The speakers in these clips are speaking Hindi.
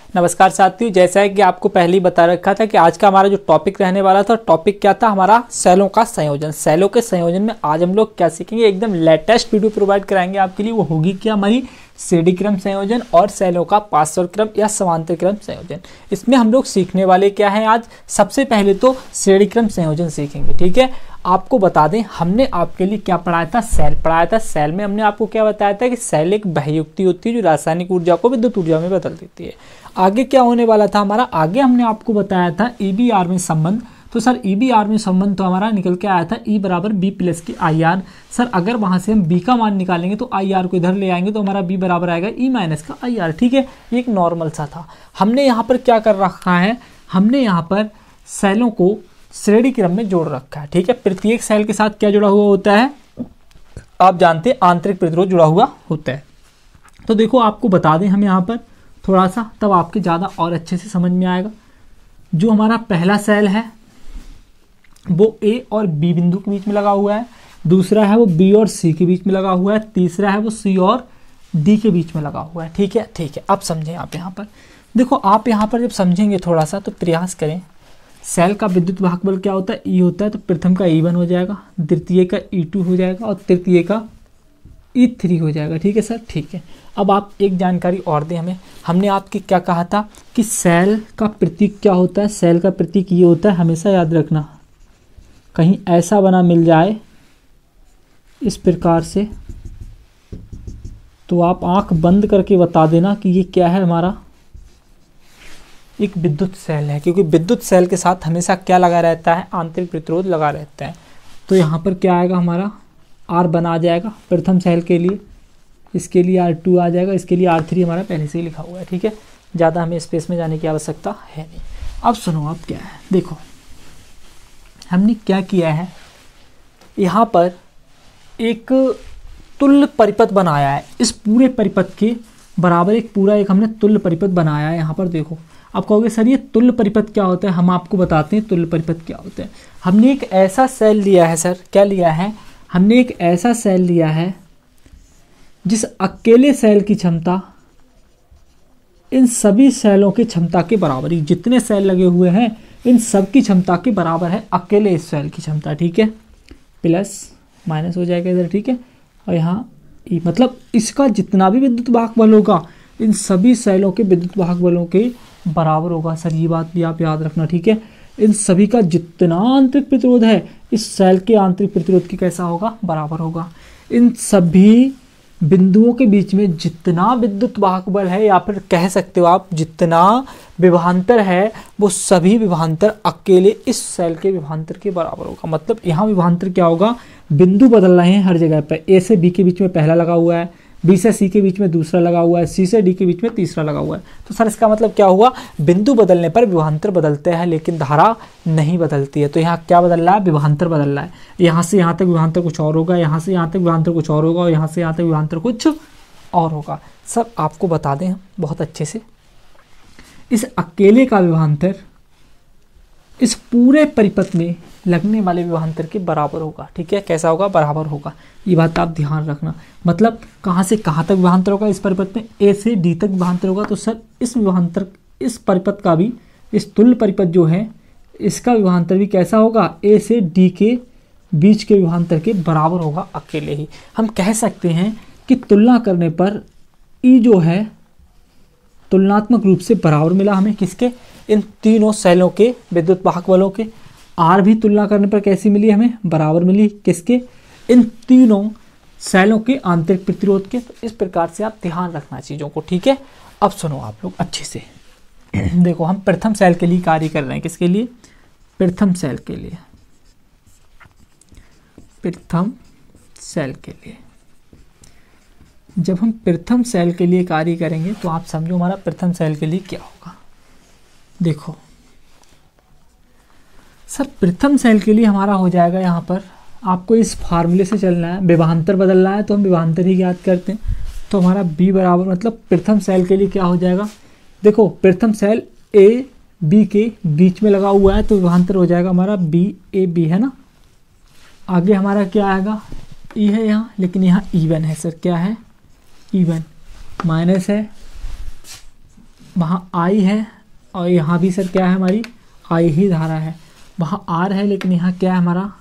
नमस्कार साथियों, जैसा है कि आपको पहले ही बता रखा था कि आज का हमारा जो टॉपिक रहने वाला था, टॉपिक क्या था हमारा सेलों का संयोजन। सेलों के संयोजन में आज हम लोग क्या सीखेंगे, एकदम लेटेस्ट वीडियो प्रोवाइड कराएंगे आपके लिए। वो होगी क्या, हमारी श्रेणी क्रम संयोजन और सेलों का पार्श्व क्रम या समांतर क्रम संयोजन। इसमें हम लोग सीखने वाले क्या है, आज सबसे पहले तो श्रेणी क्रम संयोजन सीखेंगे। ठीक है, आपको बता दें हमने आपके लिए क्या पढ़ाया था, सेल पढ़ाया था। सेल में हमने आपको क्या बताया था कि सेल एक बहुयुक्ति होती है जो रासायनिक ऊर्जा को विद्युत ऊर्जा में बदल देती है। आगे क्या होने वाला था हमारा, आगे हमने आपको बताया था EBR में संबंध। तो सर EBR में संबंध तो हमारा निकल के आया था E बराबर B प्लस की IR। सर अगर वहां से हम B का मान निकालेंगे तो IR को इधर ले आएंगे तो हमारा B बराबर आएगा E माइनस का IR। ठीक है, ये एक नॉर्मल सा था। हमने यहाँ पर क्या कर रखा है, हमने यहाँ पर सेलों को श्रेणी क्रम में जोड़ रखा है। ठीक है, प्रत्येक सेल के साथ क्या जुड़ा हुआ होता है, आप जानते हैं आंतरिक प्रतिरोध जुड़ा हुआ होता है। तो देखो आपको बता दें हम यहाँ पर थोड़ा सा, तब आपके ज़्यादा और अच्छे से समझ में आएगा। जो हमारा पहला सेल है वो A और B बिंदु के बीच में लगा हुआ है, दूसरा है वो B और C के बीच में लगा हुआ है, तीसरा है वो C और D के बीच में लगा हुआ है। ठीक है, ठीक है, अब समझें आप यहाँ पर। देखो आप यहाँ पर जब समझेंगे थोड़ा सा तो प्रयास करें। सेल का विद्युत वाहक बल क्या होता है, E होता है। तो प्रथम का E1 हो जाएगा, द्वितीय का E2 हो जाएगा और तृतीय का E3 हो जाएगा। ठीक है सर, ठीक है। अब आप एक जानकारी और दें हमें, हमने आपके क्या कहा था कि सेल का प्रतीक क्या होता है, सेल का प्रतीक ये होता है, हमेशा याद रखना, कहीं ऐसा बना मिल जाए इस प्रकार से तो आप आंख बंद करके बता देना कि ये क्या है, हमारा एक विद्युत सेल है। क्योंकि विद्युत सेल के साथ हमेशा क्या लगा रहता है, आंतरिक प्रतिरोध लगा रहता है। तो यहाँ पर क्या आएगा, हमारा R बना जाएगा प्रथम सेल के लिए, इसके लिए R2 आ जाएगा, इसके लिए R3 हमारा पहले से ही लिखा हुआ है। ठीक है, ज़्यादा हमें स्पेस में जाने की आवश्यकता है नहीं। अब सुनो, अब क्या है, देखो हमने क्या किया है, यहाँ पर एक तुल्य परिपथ बनाया है। इस पूरे परिपथ के बराबर एक पूरा एक हमने तुल्य परिपथ बनाया है। यहाँ पर देखो, आप कहोगे सर ये तुल्य परिपथ क्या होता है, हम आपको बताते हैं तुल्य परिपथ क्या होता है। हमने एक ऐसा सेल लिया है, सर क्या लिया है, हमने एक ऐसा सेल लिया है जिस अकेले सेल की क्षमता इन सभी सेलों की क्षमता के बराबर, जितने सेल लगे हुए हैं इन सब की क्षमता के बराबर है अकेले इस सेल की क्षमता। ठीक है, प्लस माइनस हो जाएगा इधर। ठीक है, और यहाँ मतलब इसका जितना भी विद्युत वाहक बल होगा इन सभी सेलों के विद्युत वाहक बलों के बराबर होगा। सर ये बात भी आप याद रखना। ठीक है, इन सभी का जितना आंतरिक प्रतिरोध है इस सेल के आंतरिक प्रतिरोध की कैसा होगा, बराबर होगा। इन सभी बिंदुओं के बीच में जितना विद्युत वाहक बल है, या फिर कह सकते हो आप जितना विभवांतर है, वो सभी विभवांतर अकेले इस सेल के विभवांतर के बराबर होगा। मतलब यहाँ विभवांतर क्या होगा, बिंदु बदल रहे हैं हर जगह पर। A से B के बीच में पहला लगा हुआ है, B से C के बीच में दूसरा लगा हुआ है, C से D के बीच में तीसरा लगा हुआ है। तो सर इसका मतलब क्या हुआ, बिंदु बदलने पर विभवांतर बदलते हैं लेकिन धारा नहीं बदलती है। तो यहाँ क्या बदल रहा है, विभवांतर बदल रहा है। यहाँ से यहाँ तक विभवांतर कुछ और होगा, यहाँ से यहाँ तक विभवांतर कुछ और होगा, और यहाँ से यहाँ तक विभवांतर कुछ और होगा। सर आपको बता दें हम बहुत अच्छे से, इस अकेले का विभवांतर इस पूरे परिपथ में लगने वाले विभवांतर के बराबर होगा। ठीक है, कैसा होगा, बराबर होगा। ये बात आप ध्यान रखना। मतलब कहाँ से कहाँ तक विभवांतर होगा इस परिपथ में, A से D तक विभवांतर होगा। तो सर इस विभवांतर, इस परिपथ का भी, इस तुल्य परिपथ जो है इसका विभवांतर भी कैसा होगा, A से D के बीच के विभवांतर के बराबर होगा अकेले ही। हम कह सकते हैं कि तुलना करने पर E जो है तुलनात्मक रूप से बराबर मिला हमें, किसके, इन तीनों सेलों के विद्युत वाहक बलों के। R भी तुलना करने पर कैसी मिली हमें, बराबर मिली, किसके, इन तीनों सेलों के आंतरिक प्रतिरोध के। तो इस प्रकार से आप ध्यान रखना चीज़ों को। ठीक है, अब सुनो आप लोग अच्छे से। देखो हम प्रथम सेल के लिए कार्य कर रहे हैं, किसके लिए, प्रथम सेल के लिए, प्रथम सेल के लिए। जब हम प्रथम सेल के लिए कार्य करेंगे तो आप समझो हमारा प्रथम सेल के लिए क्या होगा। देखो सर प्रथम सेल के लिए हमारा हो जाएगा, यहाँ पर आपको इस फार्मूले से चलना है, विभवांतर बदलना है तो हम विभवांतर ही याद करते हैं। तो हमारा B बराबर, मतलब प्रथम सेल के लिए क्या हो जाएगा, देखो प्रथम सेल A B के बीच में लगा हुआ है तो विभवांतर हो जाएगा हमारा B A B, है ना। आगे हमारा क्या आएगा, E है यहाँ, लेकिन यहाँ E1 है। सर क्या है, E1 माइनस है वहाँ आई है और यहाँ भी सर क्या है, हमारी आई ही धारा है। वहाँ आर है लेकिन यहाँ क्या है, हमारा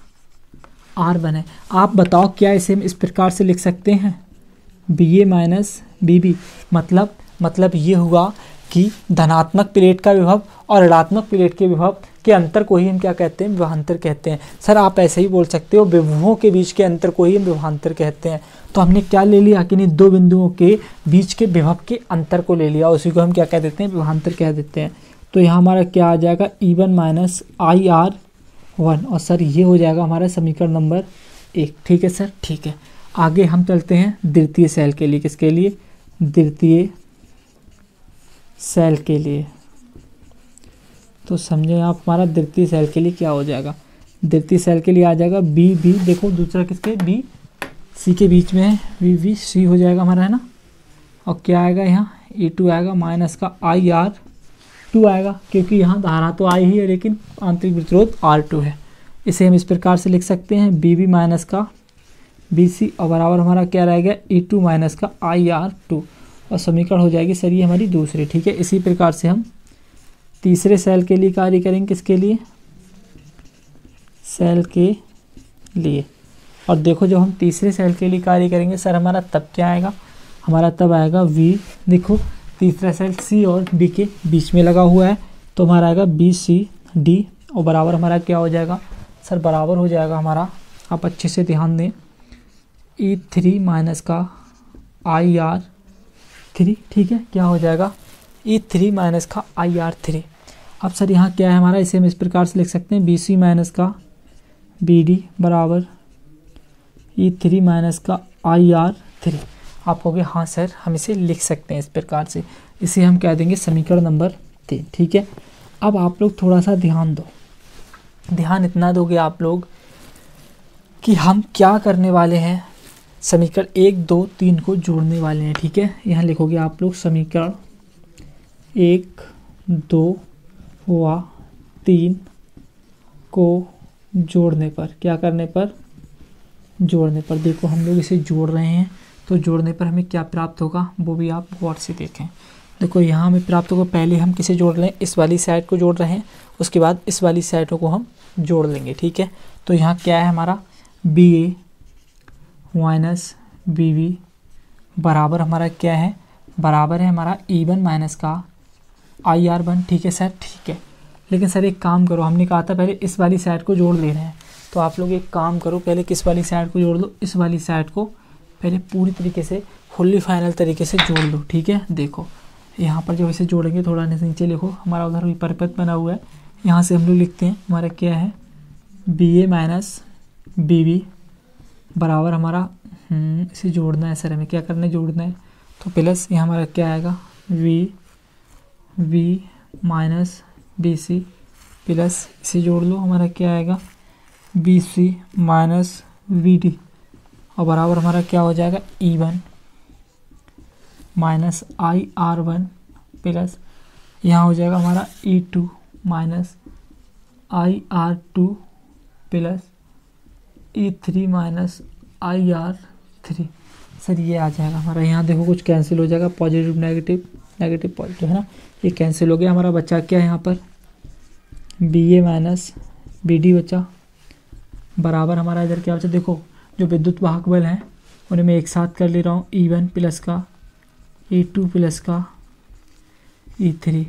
R1 है। आप बताओ क्या इसे हम इस प्रकार से लिख सकते हैं, BA माइनस BB। मतलब ये हुआ कि धनात्मक प्लेट का विभव और ऋणात्मक प्लेट के विभव के अंतर को ही हम क्या कहते हैं, विभवांतर कहते हैं। सर आप ऐसे ही बोल सकते हो, विभवों के बीच के अंतर को ही हम विभवांतर कहते हैं। तो हमने क्या ले लिया कि नहीं, दो बिंदुओं के बीच के विभव के अंतर को ले लिया, उसी को हम क्या कह देते हैं, विभवांतर कह देते हैं। तो यहाँ हमारा क्या आ जाएगा, E1 माइनस IR1। और सर ये हो जाएगा हमारा समीकरण नंबर 1। ठीक है सर, ठीक है। आगे हम चलते हैं द्वितीय सेल के लिए। किसके लिए, द्वितीय सेल के लिए। तो समझे आप, हमारा द्वितीय सेल के लिए क्या हो जाएगा, द्वितीय सेल के लिए आ जाएगा BB। देखो दूसरा किसके, BC के बीच में है, VBC हो जाएगा हमारा, है ना। और क्या आएगा यहाँ, E2 आएगा माइनस का IR2 आएगा, क्योंकि यहाँ धारा तो आई ही है लेकिन आंतरिक प्रतिरोध R2 है। इसे हम इस प्रकार से लिख सकते हैं, BB माइनस का BC और बराबर हमारा क्या रहेगा, E2 माइनस का IR2। और समीकरण हो जाएगी सर ये हमारी दूसरी। ठीक है, इसी प्रकार से हम तीसरे सेल के लिए कार्य करेंगे। किसके लिए, सेल के लिए। और देखो जब हम तीसरे सेल के लिए कार्य करेंगे सर, हमारा तब क्या आएगा, हमारा तब आएगा V। देखो तीसरा सेल C और D के बीच में लगा हुआ है, तो हमारा आएगा BCD और बराबर हमारा क्या हो जाएगा सर, बराबर हो जाएगा हमारा, आप अच्छे से ध्यान दें, E3 माइनस का IR3। ठीक है, क्या हो जाएगा, E3 माइनस का IR3। अब सर यहाँ क्या है हमारा, इसे हम इस प्रकार से लिख सकते हैं, BC माइनस का BD बराबर E3 माइनस का IR3। आप कहोगे हाँ सर हम इसे लिख सकते हैं इस प्रकार से, इसे हम कह देंगे समीकरण नंबर 3। ठीक है, अब आप लोग थोड़ा सा ध्यान दो, ध्यान इतना दोगे आप लोग कि हम क्या करने वाले हैं, समीकरण 1, 2, 3 को जोड़ने वाले हैं। ठीक है, यहाँ लिखोगे आप लोग समीकरण 1, 2 व 3 को जोड़ने पर, क्या करने पर, जोड़ने पर। देखो हम लोग इसे जोड़ रहे हैं, तो जोड़ने पर हमें क्या प्राप्त होगा वो भी आप गौर से देखें। देखो यहाँ हमें प्राप्त होगा, पहले हम किसे जोड़ रहे हैं, इस वाली साइड को जोड़ रहे हैं, उसके बाद इस वाली साइडों को हम जोड़ लेंगे। ठीक है, तो यहाँ क्या है हमारा, BA माइनस BB बराबर हमारा क्या है, बराबर है हमारा E1 माइनस का IR1। ठीक है सर, ठीक है। लेकिन सर एक काम करो, हमने कहा था पहले इस वाली साइड को जोड़ ले रहे हैं, तो आप लोग एक काम करो, पहले किस वाली साइड को जोड़ लो, इस वाली साइड को पहले पूरी तरीके से फुल्ली फाइनल तरीके से जोड़ लो। ठीक है, देखो यहाँ पर जब इसे जोड़ेंगे, थोड़ा नीचे लिखो, हमारा उधर भी परिपथ बना हुआ है, यहाँ से हम लोग लिखते हैं, हमारा क्या है, BA माइनस BB बराबर हमारा, इसे जोड़ना है सर, हमें क्या करना है, जोड़ना है, तो प्लस यहाँ हमारा क्या आएगा, V माइनस BC प्लस, इसे जोड़ लो, हमारा क्या आएगा, BC माइनस BD और बराबर हमारा क्या हो जाएगा, E1 माइनस IR1 प्लस, यहाँ हो जाएगा हमारा E2 minus IR2 plus E3 minus IR3। Sir ये आ जाएगा हमारा, यहाँ देखो कुछ कैंसिल हो जाएगा, पॉजिटिव नेगेटिव, नेगेटिव पॉजिटिव, है ना, ये कैंसिल हो गया। हमारा बचा क्या है यहाँ पर, BA माइनस BD बचा, बराबर हमारा इधर क्या बचा, देखो जो विद्युत वाहक बल हैं उन्हें मैं एक साथ कर ले रहा हूँ, E1 प्लस का E2 प्लस का E3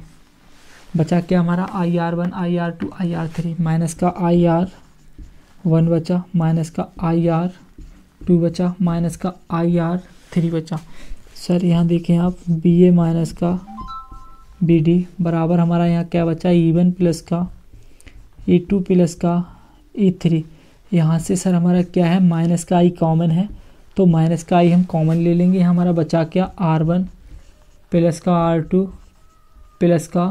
बचा क्या हमारा, IR1 IR2 IR3 माइनस का IR1 बचा, माइनस का IR2 बचा, माइनस का IR3 बचा। सर यहाँ देखें आप, BA माइनस का BD बराबर हमारा यहाँ क्या बचा, E1 प्लस का E2 प्लस का E3। यहाँ से सर हमारा क्या है, माइनस का I कॉमन है, तो माइनस का I हम कॉमन ले लेंगे, हमारा बचा क्या, R1 प्लस का R2 प्लस का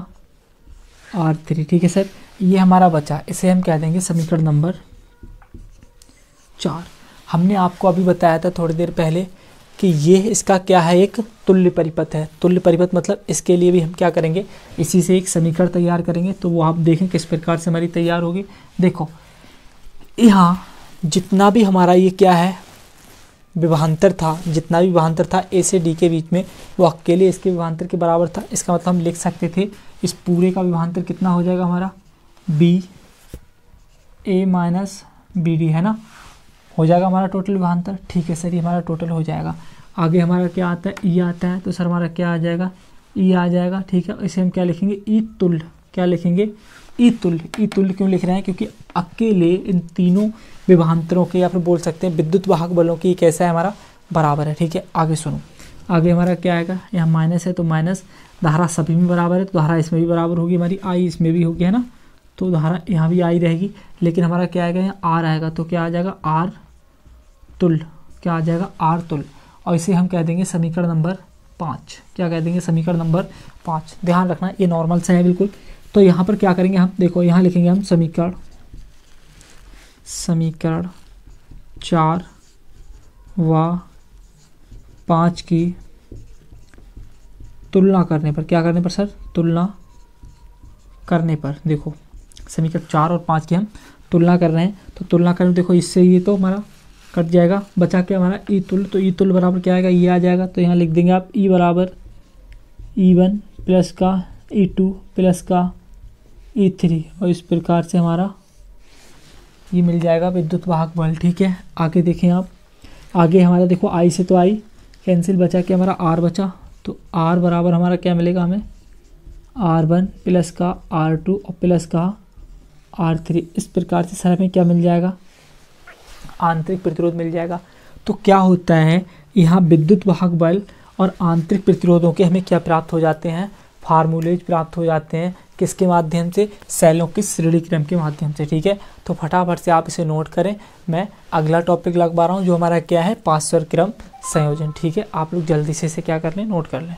R3। ठीक है सर, ये हमारा बचा, इसे हम कह देंगे समीकरण नंबर 4। हमने आपको अभी बताया था थोड़ी देर पहले कि ये इसका क्या है, एक तुल्य परिपथ है। तुल्य परिपथ मतलब इसके लिए भी हम क्या करेंगे, इसी से एक समीकरण तैयार करेंगे, तो वो आप देखें किस प्रकार से हमारी तैयार होगी। देखो यहाँ जितना भी हमारा ये क्या है, विभवांतर था, जितना भी विभवांतर था ए से डी के बीच में, वो अकेले इसके विभवांतर के बराबर था। इसका मतलब हम लिख सकते थे इस पूरे का विभवांतर कितना हो जाएगा हमारा, बी ए माइनस बी डी, है ना, हो जाएगा हमारा टोटल विभवांतर। ठीक है सर, ये हमारा टोटल हो जाएगा। आगे हमारा क्या आता है, ई आता है, तो सर हमारा क्या आ जाएगा, ई आ जाएगा। ठीक है, इसे हम क्या लिखेंगे, ई तुल्य, क्या लिखेंगे, ई तुल्य। ई तुल्य क्यों लिख रहे हैं, क्योंकि अकेले इन तीनों विभवांतरों के, या फिर बोल सकते हैं विद्युत वाहक बलों की कैसा है हमारा, बराबर है। ठीक है, आगे सुनो, आगे हमारा क्या आएगा, यहाँ माइनस है तो माइनस, धारा सभी में बराबर है तो धारा इसमें भी बराबर होगी हमारी, आई इसमें भी होगी, है ना, तो धारा यहाँ भी आई रहेगी। लेकिन हमारा क्या आएगा, यहाँ आर आएगा, तो क्या आ जाएगा, आर तुल्य, क्या आ जाएगा, आर तुल्य। और इसे हम कह देंगे समीकरण नंबर 5। क्या कह देंगे, समीकरण नंबर 5। ध्यान रखना ये नॉर्मल सा है बिल्कुल। तो यहाँ पर क्या करेंगे हम, देखो यहाँ लिखेंगे हम समीकरण 4 व 5 की तुलना करने पर, क्या करने पर सर, तुलना करने पर, देखो समीकरण 4 और 5 की हम तुलना कर रहे हैं, तो तुलना करें, देखो इससे ये तो हमारा कट जाएगा, बचा क्या हमारा ई तुल्य, तो ई तुल्य बराबर क्या आएगा, ये आ जाएगा। तो यहाँ लिख देंगे आप ई बराबर E1 प्लस का E2 प्लस का E3, और इस प्रकार से हमारा ये मिल जाएगा विद्युत वाहक बल। ठीक है, आगे देखें आप, आगे हमारा देखो आई से तो आई कैंसिल, बचा क्या हमारा आर बचा, तो आर बराबर हमारा क्या मिलेगा हमें, R1 प्लस का R2 और प्लस का R3। इस प्रकार से सर हमें क्या मिल जाएगा, आंतरिक प्रतिरोध मिल जाएगा। तो क्या होता है, यहाँ विद्युत वाहक बल और आंतरिक प्रतिरोधों के हमें क्या प्राप्त हो जाते हैं, फार्मूलेज प्राप्त हो जाते हैं, किसके माध्यम से, सेलों के श्रेणी क्रम के माध्यम से। ठीक है, तो फटाफट से आप इसे नोट करें, मैं अगला टॉपिक लगवा रहा हूँ जो हमारा क्या है, पार्श्व क्रम संयोजन। ठीक है, आप लोग जल्दी से इसे क्या कर लें, नोट कर लें।